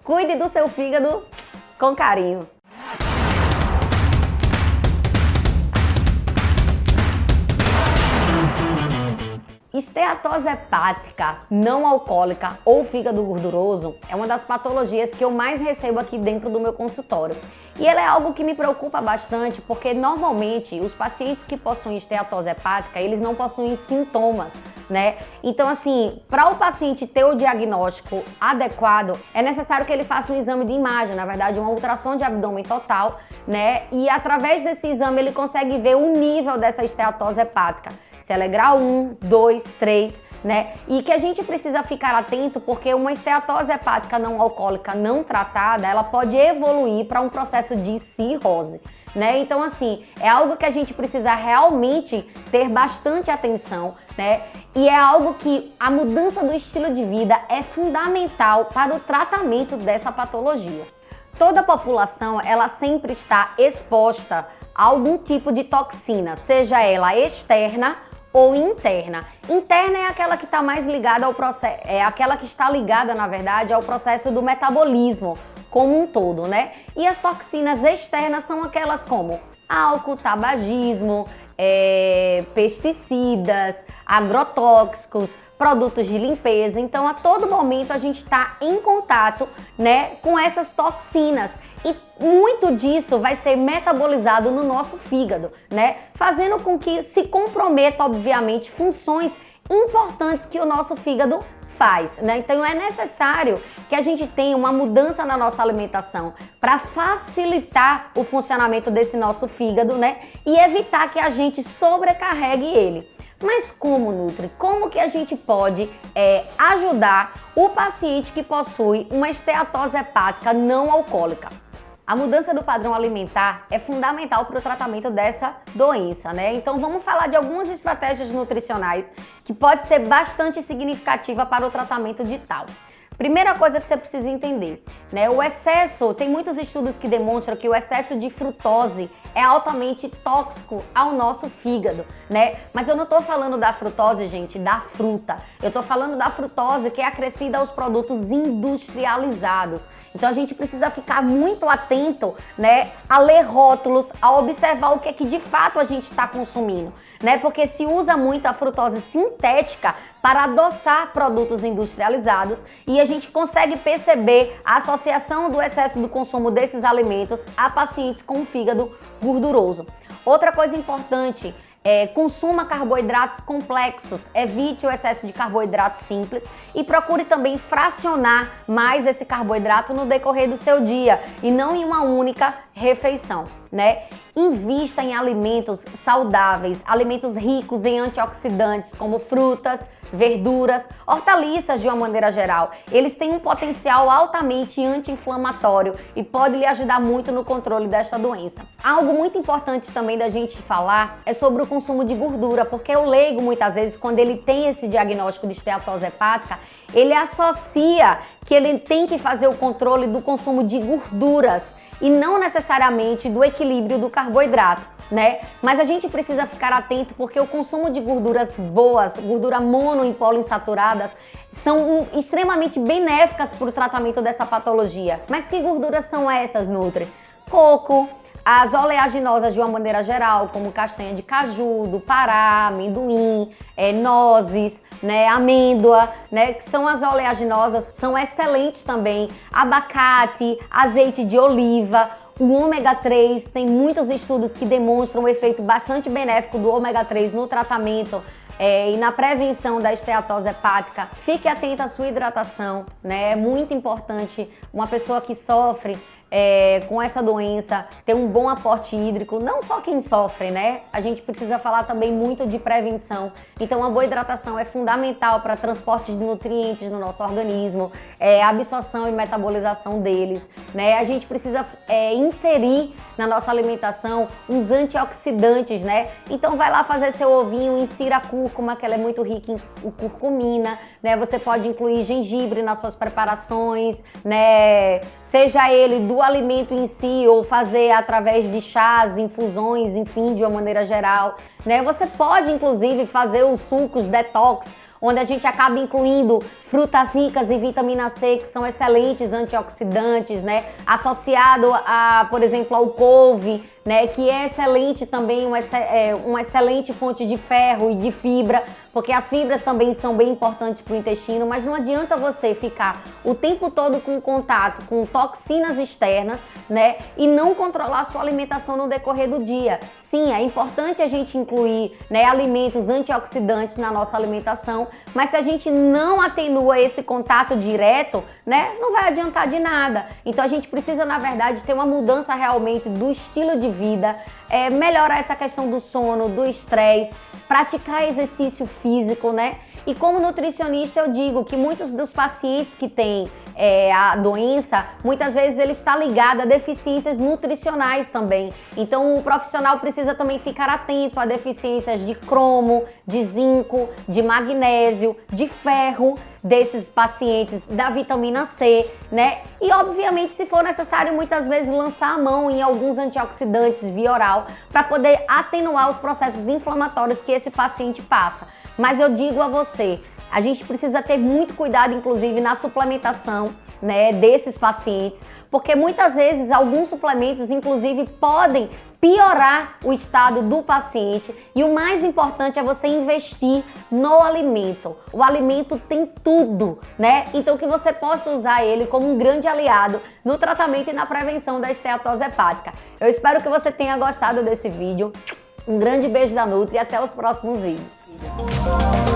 Cuide do seu fígado com carinho. Esteatose hepática não alcoólica ou fígado gorduroso é uma das patologias que eu mais recebo aqui dentro do meu consultório. E ela é algo que me preocupa bastante porque normalmente os pacientes que possuem esteatose hepática, eles não possuem sintomas, né? Então assim, para o paciente ter o diagnóstico adequado, é necessário que ele faça um exame de imagem, na verdade uma ultrassom de abdômen total, né? E através desse exame ele consegue ver o nível dessa esteatose hepática. Se ela é grau 1, 2, 3, né? E que a gente precisa ficar atento porque uma esteatose hepática não alcoólica não tratada, ela pode evoluir para um processo de cirrose, né? Então assim, é algo que a gente precisa realmente ter bastante atenção, né? E é algo que a mudança do estilo de vida é fundamental para o tratamento dessa patologia. Toda a população, ela sempre está exposta a algum tipo de toxina, seja ela externa ou interna. Interna é aquela que está mais ligada ao processo, é aquela que está ligada, na verdade, ao processo do metabolismo como um todo, né? E as toxinas externas são aquelas como álcool, tabagismo, pesticidas, agrotóxicos, produtos de limpeza. Então, a todo momento a gente está em contato, né, com essas toxinas. E muito disso vai ser metabolizado no nosso fígado, né? Fazendo com que se comprometa, obviamente, funções importantes que o nosso fígado faz, né? Então é necessário que a gente tenha uma mudança na nossa alimentação para facilitar o funcionamento desse nosso fígado, né? E evitar que a gente sobrecarregue ele. Mas como, Nutri? Como que a gente pode ajudar o paciente que possui uma esteatose hepática não alcoólica? A mudança do padrão alimentar é fundamental para o tratamento dessa doença, né? Então vamos falar de algumas estratégias nutricionais que pode ser bastante significativa para o tratamento de tal. Primeira coisa que você precisa entender, né? O excesso, tem muitos estudos que demonstram que o excesso de frutose é altamente tóxico ao nosso fígado, né? Mas eu não tô falando da frutose, gente, da fruta. Eu tô falando da frutose que é acrescida aos produtos industrializados. Então a gente precisa ficar muito atento, né, a ler rótulos, a observar o que é que de fato a gente está consumindo, né? Porque se usa muito a frutose sintética para adoçar produtos industrializados e a gente consegue perceber a associação do excesso do consumo desses alimentos a pacientes com fígado gorduroso. Outra coisa importante, consuma carboidratos complexos, evite o excesso de carboidrato simples e procure também fracionar mais esse carboidrato no decorrer do seu dia e não em uma única refeição, né? Invista em alimentos saudáveis, alimentos ricos em antioxidantes como frutas, verduras, hortaliças de uma maneira geral. Eles têm um potencial altamente anti-inflamatório e podem lhe ajudar muito no controle desta doença. Algo muito importante também da gente falar é sobre o consumo de gordura, porque o leigo muitas vezes, quando ele tem esse diagnóstico de esteatose hepática, ele associa que ele tem que fazer o controle do consumo de gorduras e não necessariamente do equilíbrio do carboidrato, né? Mas a gente precisa ficar atento porque o consumo de gorduras boas, gordura mono e poliinsaturadas, são extremamente benéficas para o tratamento dessa patologia. Mas que gorduras são essas, Nutri? Coco, as oleaginosas de uma maneira geral, como castanha de caju, do Pará, amendoim, nozes, né, amêndoa, né, que são as oleaginosas, são excelentes também. Abacate, azeite de oliva, o ômega 3, tem muitos estudos que demonstram um efeito bastante benéfico do ômega 3 no tratamento e na prevenção da esteatose hepática. Fique atenta à sua hidratação, né? É muito importante uma pessoa que sofre com essa doença ter um bom aporte hídrico, não só quem sofre, né? A gente precisa falar também muito de prevenção. Então a boa hidratação é fundamental para transporte de nutrientes no nosso organismo, absorção e metabolização deles, né? A gente precisa inserir na nossa alimentação uns antioxidantes, né? Então vai lá fazer seu ovinho, insira a cúrcuma, que ela é muito rica em curcumina, né? Você pode incluir gengibre nas suas preparações, né? Seja ele do alimento em si ou fazer através de chás, infusões, enfim, de uma maneira geral, né? Você pode, inclusive, fazer os sucos detox onde a gente acaba incluindo frutas ricas em vitamina C, que são excelentes antioxidantes, né? Associado a, por exemplo, ao couve, né? Que é excelente também, uma excelente fonte de ferro e de fibra, porque as fibras também são bem importantes para o intestino, mas não adianta você ficar o tempo todo com contato com toxinas externas, né? E não controlar a sua alimentação no decorrer do dia. Sim, é importante a gente incluir, né, alimentos antioxidantes na nossa alimentação, mas se a gente não atenua esse contato direto, né, não vai adiantar de nada. Então a gente precisa, na verdade, ter uma mudança realmente do estilo de vida, melhorar essa questão do sono, do estresse, praticar exercício físico, né? E como nutricionista eu digo que muitos dos pacientes que têm a doença, muitas vezes ele está ligado a deficiências nutricionais também. Então o profissional precisa também ficar atento a deficiências de cromo, de zinco, de magnésio, de ferro desses pacientes, da vitamina C, né? E obviamente, se for necessário, muitas vezes lançar a mão em alguns antioxidantes via oral para poder atenuar os processos inflamatórios que esse paciente passa. Mas eu digo a você, a gente precisa ter muito cuidado, inclusive, na suplementação, né, desses pacientes, porque muitas vezes alguns suplementos, inclusive, podem piorar o estado do paciente. E o mais importante é você investir no alimento. O alimento tem tudo, né? Então que você possa usar ele como um grande aliado no tratamento e na prevenção da esteatose hepática. Eu espero que você tenha gostado desse vídeo. Um grande beijo da Nutri e até os próximos vídeos.